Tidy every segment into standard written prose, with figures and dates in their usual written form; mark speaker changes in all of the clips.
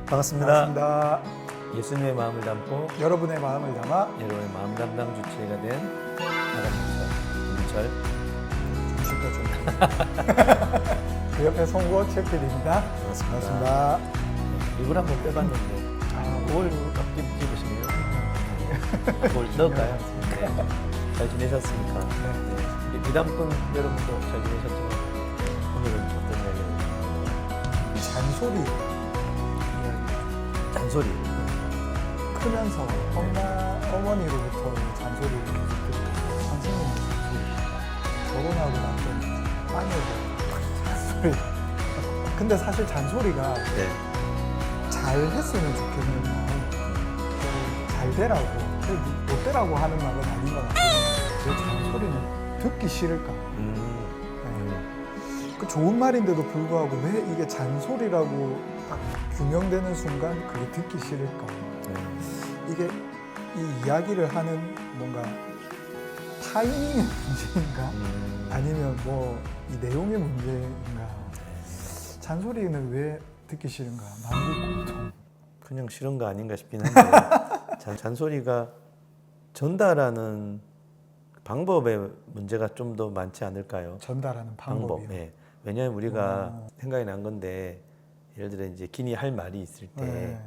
Speaker 1: 반갑습니다.
Speaker 2: 반갑습니다.
Speaker 1: 예수님의 마음을 담고
Speaker 2: 여러분의 마음을 담아
Speaker 1: 여러분의 마음 담당 주체가 된 아담민철
Speaker 2: 그 옆에 송구호 최필입니다. 반갑습니다.
Speaker 1: 입을 한번 빼봤는데 뭘 깜찍 집으시네요. 뭘 넣을까요? 네. 잘 지내셨습니까? 네. 비담꾼 여러분도 잘 지내셨지만 오늘은 어떤 이야기를?
Speaker 2: 잔소리.
Speaker 1: 잔소리.
Speaker 2: 크면서 어머니로부터 잔소리를 듣고 선생님 잔소리, 결혼하고 나서 아내도 잔소리. 근데 사실 잔소리가
Speaker 1: 네.
Speaker 2: 잘 했으면 좋겠는 마음, 잘 되라고, 못 되라고 하는 말은 아닌 것 같아요. 왜 잔소리는 듣기 싫을까? 그 좋은 말인데도 불구하고 왜 이게 잔소리라고 딱 규명되는 순간 그게 듣기 싫을까? 이게 이 이야기를 하는 뭔가 타이밍의 문제인가? 아니면 뭐 이 내용의 문제인가? 잔소리는 왜 듣기 싫은가? 만국 공통.
Speaker 1: 그냥 싫은 거 아닌가 싶긴 한데 잔소리가 전달하는 방법의 문제가 좀 더 많지 않을까요?
Speaker 2: 전달하는 방법이요.
Speaker 1: 네. 왜냐하면 우리가 생각이 난 건데 예를 들어 이제 긴히 할 말이 있을 때
Speaker 2: 네.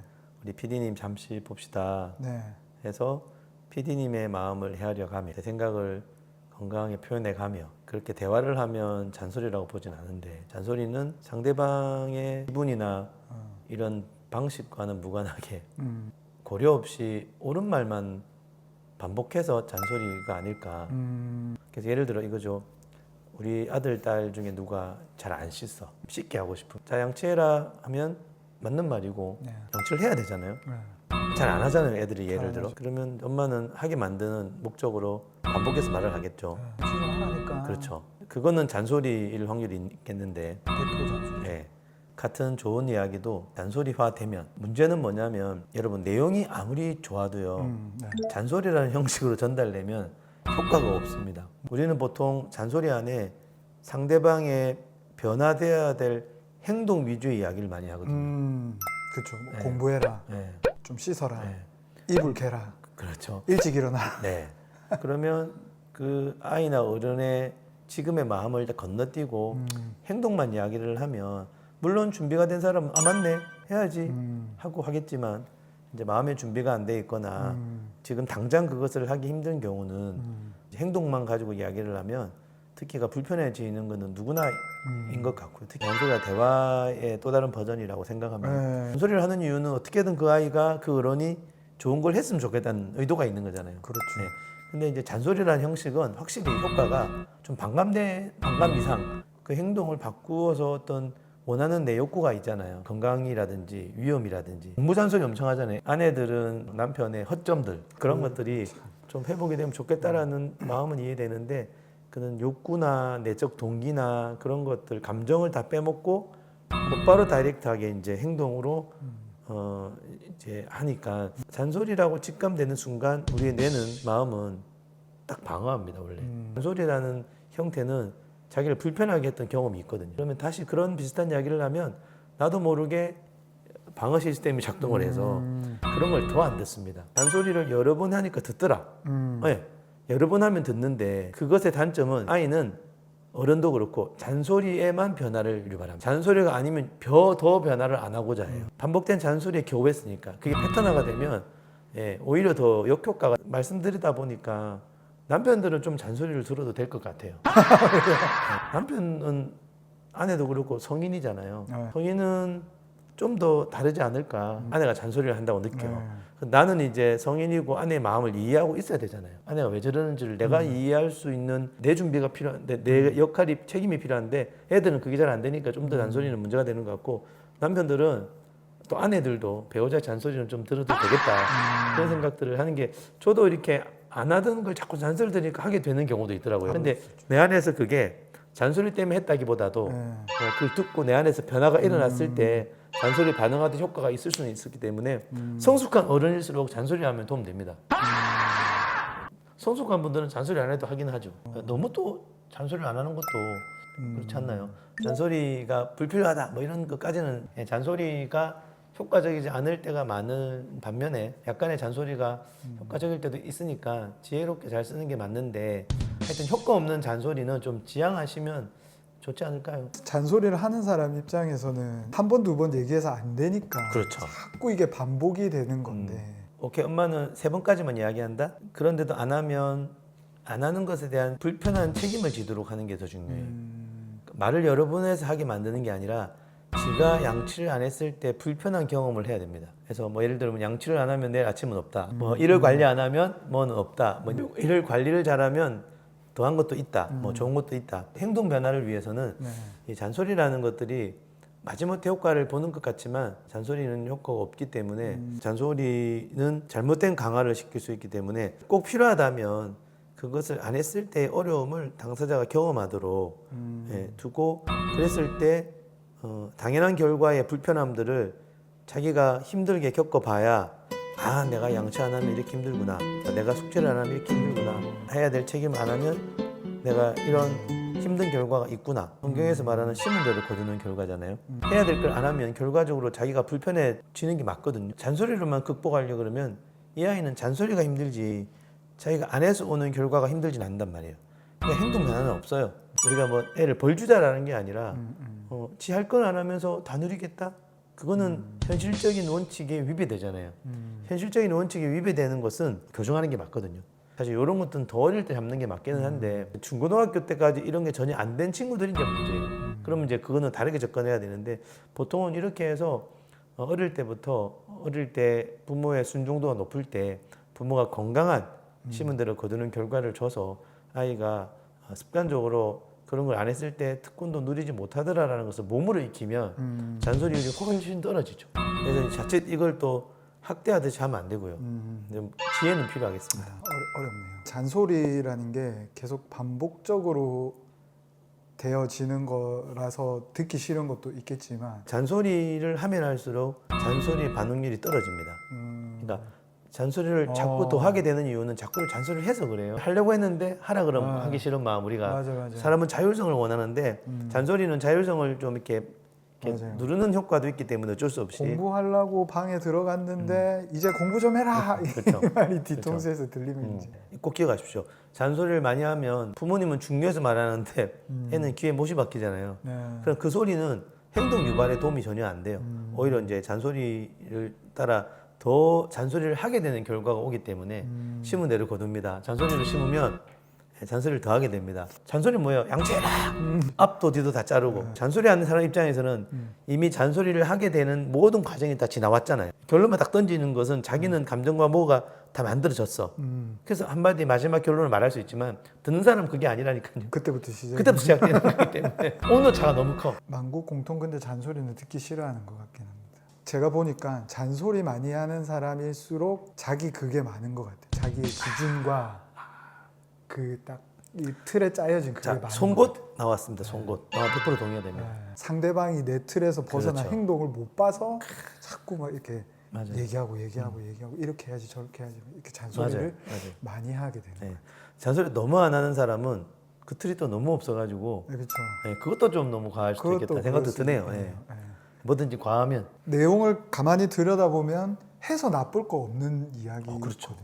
Speaker 1: 우리 PD님 잠시 봅시다
Speaker 2: 네.
Speaker 1: 해서 PD님의 마음을 헤아려 가며 제 생각을 건강하게 표현해 가며 그렇게 대화를 하면 잔소리라고 보진 않은데 잔소리는 상대방의 기분이나 이런 방식과는 무관하게 고려 없이 옳은 말만 반복해서 잔소리가 아닐까. 그래서 예를 들어 이거죠. 우리 아들, 딸 중에 누가 잘 안 씻어. 씻게 하고 싶어. 자, 양치해라 하면 맞는 말이고
Speaker 2: 네.
Speaker 1: 양치를 해야 되잖아요.
Speaker 2: 네.
Speaker 1: 잘 안 하잖아요, 애들이 예를
Speaker 2: 잘
Speaker 1: 들어.
Speaker 2: 하죠.
Speaker 1: 그러면 엄마는 하게 만드는 목적으로 반복해서 말을 하겠죠.
Speaker 2: 지정하라니까.
Speaker 1: 그렇죠. 그거는 잔소리일 확률이 있겠는데
Speaker 2: 100% 잔소리.
Speaker 1: 네. 같은 좋은 이야기도 잔소리화되면 문제는 뭐냐면 여러분 내용이 아무리 좋아도요.
Speaker 2: 네.
Speaker 1: 잔소리라는 형식으로 전달되면 효과가 없습니다. 우리는 보통 잔소리 안에 상대방의 변화되어야 될 행동 위주의 이야기를 많이 하거든요.
Speaker 2: 그렇죠.
Speaker 1: 네.
Speaker 2: 공부해라.
Speaker 1: 네.
Speaker 2: 좀 씻어라.
Speaker 1: 네.
Speaker 2: 이불 개라.
Speaker 1: 그렇죠.
Speaker 2: 일찍 일어나.
Speaker 1: 네. 그러면 그 아이나 어른의 지금의 마음을 일단 건너뛰고 행동만 이야기를 하면 물론 준비가 된 사람은 아 맞네 해야지 하고 하겠지만 이제 마음의 준비가 안 돼 있거나 지금 당장 그것을 하기 힘든 경우는 행동만 가지고 이야기를 하면 듣기가 불편해지는 것은 누구나인 것 같고요. 특히 잔소리가 대화의 또 다른 버전이라고 생각합니다.
Speaker 2: 네.
Speaker 1: 잔소리를 하는 이유는 어떻게든 그 아이가 그 어른이 좋은 걸 했으면 좋겠다는 의도가 있는 거잖아요.
Speaker 2: 그렇죠.
Speaker 1: 네. 근데 이제 잔소리라는 형식은 확실히 효과가 좀 반감 이상 그 행동을 바꾸어서 어떤 원하는 내 욕구가 있잖아요. 건강이라든지 위험이라든지 공부 잔소리 엄청 하잖아요. 아내들은 남편의 허점들 그런 것들이 좀 회복이 되면 좋겠다라는 마음은 이해되는데 그는 욕구나 내적 동기나 그런 것들 감정을 다 빼먹고 곧바로 다이렉트하게 이제 행동으로 이제 하니까 잔소리라고 직감되는 순간 우리의 뇌는 마음은 딱 방어합니다 원래. 잔소리라는 형태는 자기를 불편하게 했던 경험이 있거든요. 그러면 다시 그런 비슷한 이야기를 하면 나도 모르게 방어 시스템이 작동을 해서 그런 걸 더 안 듣습니다. 잔소리를 여러 번 하니까 듣더라. 네, 여러 번 하면 듣는데 그것의 단점은 아이는 어른도 그렇고 잔소리에만 변화를 유발합니다. 잔소리가 아니면 더 변화를 안 하고자 해요. 반복된 잔소리에 겨우 했으니까 그게 패턴화가 되면 오히려 더 역효과가 말씀드리다 보니까 남편들은 좀 잔소리를 들어도 될 것 같아요. 남편은 아내도 그렇고 성인이잖아요.
Speaker 2: 네.
Speaker 1: 성인은 좀 더 다르지 않을까. 아내가 잔소리를 한다고 느껴요. 나는 이제 성인이고 아내의 마음을 이해하고 있어야 되잖아요. 아내가 왜 저러는지를 내가 이해할 수 있는 내 준비가 필요한데 내 역할이 책임이 필요한데 애들은 그게 잘 안 되니까 좀 더 잔소리는 문제가 되는 것 같고 남편들은 또 아내들도 배우자 잔소리는 좀 들어도 되겠다 그런 생각들을 하는 게 저도 이렇게 안 하던 걸 자꾸 잔소리 들으니까 하게 되는 경우도 있더라고요. 근데 내 안에서 그게 잔소리 때문에 했다기보다도 그걸 듣고 내 안에서 변화가 일어났을 때 잔소리 반응하듯 효과가 있을 수는 있었기 때문에 성숙한 어른일수록 잔소리하면 도움됩니다. 성숙한 분들은 잔소리 안 해도 하긴 하죠. 너무 또 잔소리를 안 하는 것도 그렇지 않나요? 잔소리가 불필요하다 뭐 이런 것까지는 잔소리가 효과적이지 않을 때가 많은 반면에 약간의 잔소리가 효과적일 때도 있으니까 지혜롭게 잘 쓰는 게 맞는데 하여튼 효과 없는 잔소리는 좀 지양하시면 좋지 않을까요?
Speaker 2: 잔소리를 하는 사람 입장에서는 한 번, 두 번 얘기해서 안 되니까
Speaker 1: 그렇죠.
Speaker 2: 자꾸 이게 반복이 되는 건데
Speaker 1: 오케이, 엄마는 3번까지만 이야기한다? 그런데도 안 하면 안 하는 것에 대한 불편한 책임을 지도록 하는 게 더 중요해요. 말을 여러 번 해서 하게 만드는 게 아니라 지가 양치를 안 했을 때 불편한 경험을 해야 됩니다. 그래서 뭐 예를 들면 양치를 안 하면 내일 아침은 없다. 뭐 일을 관리 안 하면 뭐는 없다. 뭐 일을 관리를 잘하면 더한 것도 있다. 뭐 좋은 것도 있다. 행동 변화를 위해서는
Speaker 2: 네.
Speaker 1: 이 잔소리라는 것들이 마지못해 효과를 보는 것 같지만 잔소리는 효과가 없기 때문에 잔소리는 잘못된 강화를 시킬 수 있기 때문에 꼭 필요하다면 그것을 안 했을 때의 어려움을 당사자가 경험하도록 두고 그랬을 때 당연한 결과의 불편함들을 자기가 힘들게 겪어봐야 아 내가 양치 안 하면 이렇게 힘들구나 내가 숙제를 안 하면 이렇게 힘들구나 해야 될 책임을 안 하면 내가 이런 힘든 결과가 있구나. 성경에서 말하는 심은 대로 거두는 결과잖아요. 해야 될 걸 안 하면 결과적으로 자기가 불편해지는 게 맞거든요. 잔소리로만 극복하려고 그러면 이 아이는 잔소리가 힘들지 자기가 안 해서 오는 결과가 힘들진 않단 말이에요. 그러니까 행동 변화는 없어요. 우리가 뭐 애를 벌 주자라는 게 아니라 지 할 건 안 하면서 다 누리겠다? 그거는 현실적인 원칙에 위배되잖아요. 현실적인 원칙에 위배되는 것은 교정하는 게 맞거든요. 사실 이런 것들은 더 어릴 때 잡는 게 맞기는 한데 중고등학교 때까지 이런 게 전혀 안 된 친구들이 이제 문제예요. 그러면 이제 그거는 다르게 접근해야 되는데 보통은 이렇게 해서 어릴 때 부모의 순종도가 높을 때 부모가 건강한 심은 대로 거두는 결과를 줘서 아이가 습관적으로 그런 걸 안 했을 때 특권도 누리지 못하더라라는 것을 몸으로 익히면 잔소리율이 훨씬 떨어지죠. 그래서 자칫 이걸 또 학대하듯이 하면 안 되고요. 지혜는 필요하겠습니다.
Speaker 2: 어렵네요. 잔소리라는 게 계속 반복적으로 되어지는 거라서 듣기 싫은 것도 있겠지만
Speaker 1: 잔소리를 하면 할수록 잔소리 반응률이 떨어집니다. 그러니까 잔소리를 자꾸 더 하게 되는 이유는 자꾸 잔소리를 해서 그래요. 하려고 했는데 하라 그러면 하기 싫은 마음 우리가
Speaker 2: 맞아.
Speaker 1: 사람은 자율성을 원하는데 잔소리는 자율성을 좀 이렇게
Speaker 2: 맞아요.
Speaker 1: 누르는 효과도 있기 때문에 어쩔 수 없이
Speaker 2: 공부하려고 방에 들어갔는데 이제 공부 좀 해라
Speaker 1: 그렇죠.
Speaker 2: 이 말이 뒤통수에서 들리면 이제
Speaker 1: 꼭 기억하십시오. 잔소리를 많이 하면 부모님은 중요해서 말하는데 애는 귀에 못이 박히잖아요. 그럼 그 소리는 행동 유발에 도움이 전혀 안 돼요. 오히려 이제 잔소리를 따라 더 잔소리를 하게 되는 결과가 오기 때문에 심은 대로 거둡니다. 잔소리를 심으면 잔소리를 더 하게 됩니다. 잔소리 뭐예요? 양치해라! 앞도 뒤도 다 자르고 잔소리 하는 사람 입장에서는 이미 잔소리를 하게 되는 모든 과정이 다 지나왔잖아요. 결론만 딱 던지는 것은 자기는 감정과 뭐가 다 만들어졌어. 그래서 한마디 마지막 결론을 말할 수 있지만 듣는 사람은 그게 아니라니까요.
Speaker 2: 그때부터
Speaker 1: 시작되는 거기 때문에 온도차가 너무 커.
Speaker 2: 만국 공통 근데 잔소리는 듣기 싫어하는 것 같긴 합니다. 제가 보니까 잔소리 많이 하는 사람일수록 자기 그게 많은 것 같아요. 자기의 기준과 그 딱 이 틀에 짜여진 그게 많은
Speaker 1: 송곳 나왔습니다. 송곳. 100% 동의됩니다.
Speaker 2: 상대방이 내 틀에서 벗어난
Speaker 1: 그렇죠.
Speaker 2: 행동을 못 봐서 자꾸 막 이렇게
Speaker 1: 맞아요.
Speaker 2: 얘기하고 이렇게 해야지 저렇게 해야지 이렇게 잔소리를
Speaker 1: 맞아요.
Speaker 2: 많이 하게 되는 거예요.
Speaker 1: 잔소리 너무 안 하는 사람은 그 틀이 또 너무 없어가지고
Speaker 2: 그렇죠.
Speaker 1: 그것도 좀 너무 과할 수도 있겠다 생각도 드네요. 뭐든지 과하면
Speaker 2: 내용을 가만히 들여다보면 해서 나쁠 거 없는 이야기거든요.
Speaker 1: 그렇죠.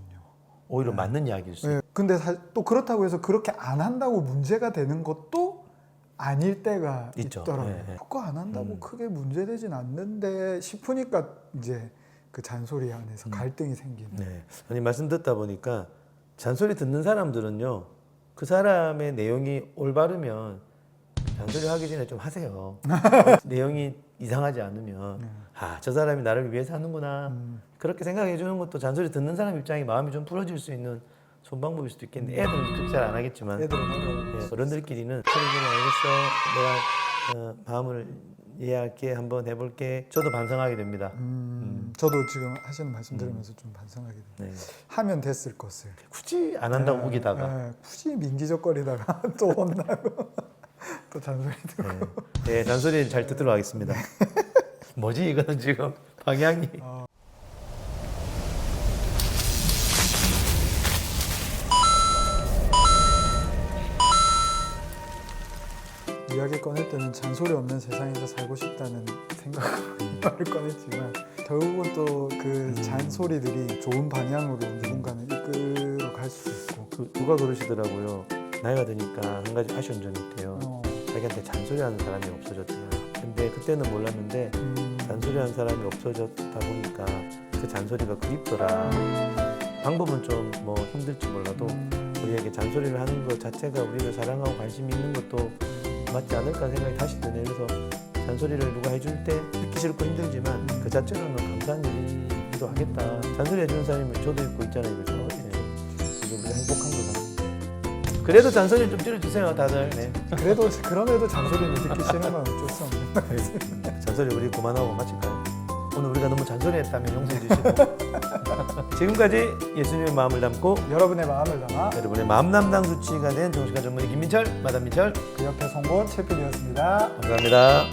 Speaker 1: 오히려 맞는 이야기일 수 있어요.
Speaker 2: 근데 또 그렇다고 해서 그렇게 안 한다고 문제가 되는 것도 아닐 때가
Speaker 1: 있죠.
Speaker 2: 있더라고요. 그거 안 한다고 크게 문제되진 않는데 싶으니까 이제 그 잔소리 안에서 갈등이 생기는.
Speaker 1: 아니 말씀 듣다 보니까 잔소리 듣는 사람들은요 그 사람의 내용이 올바르면 잔소리 하기 전에 좀 하세요. 내용이 이상하지 않으면 저 사람이 나를 위해서 하는구나 그렇게 생각해 주는 것도 잔소리 듣는 사람 입장에 마음이 좀 풀어질 수 있는 좋은 방법일 수도 있겠는데 애들은 그렇게 잘 안 하겠지만
Speaker 2: 애들은 어려워요.
Speaker 1: 어른들끼리는 그래 알겠어 내가 마음을 이해할게 한번 해볼게 저도 반성하게 됩니다.
Speaker 2: 저도 지금 하시는 말씀 들으면서 좀 반성하게 됩니다. 하면 됐을 것을
Speaker 1: 굳이 안 한다고 우기다가
Speaker 2: 굳이 민기적거리다가 또 혼나고 또 잔소리 듣고
Speaker 1: 잔소리 잘 듣도록 하겠습니다. 뭐지 이거는 지금 방향이
Speaker 2: 이야기 꺼낼 때는 잔소리 없는 세상에서 살고 싶다는 생각으로 말을 꺼냈지만 결국은 또 그 잔소리들이 좋은 방향으로 누군가는 이끌어 갈 수 있고
Speaker 1: 누가 그러시더라고요. 나이가 드니까 한 가지 아쉬운 점이 있대요. 자기한테 잔소리하는 사람이 없어졌대요. 근데 그때는 몰랐는데 잔소리하는 사람이 없어졌다 보니까 그 잔소리가 그립더라. 방법은 좀 뭐 힘들지 몰라도 우리에게 잔소리를 하는 것 자체가 우리를 사랑하고 관심이 있는 것도 맞지 않을까 생각이 다시 드네요. 그래서 잔소리를 누가 해줄 때 듣기 싫고 힘들지만 그 자체로는 감사한 일이기도 하겠다. 잔소리 해주는 사람이 저도 있고 있잖아요. 그래서 그게 우리가 행복한 것 같아요. 그래도 잔소리 좀 줄여주세요, 다들. 네.
Speaker 2: 그럼에도 잔소리를 듣기 싫으면 어쩔 수 없는 거예요.
Speaker 1: 잔소리 우리 그만하고 마칠까요? 오늘 우리가 너무 잔소리했다면 용서해 주시고 지금까지 예수님의 마음을 담고
Speaker 2: 여러분의 마음을 담아
Speaker 1: 여러분의 마음 담당 수치가 된 정신과 전문의 김민철, 마담 민철
Speaker 2: 그 옆에 송곳 채필이었습니다.
Speaker 1: 감사합니다.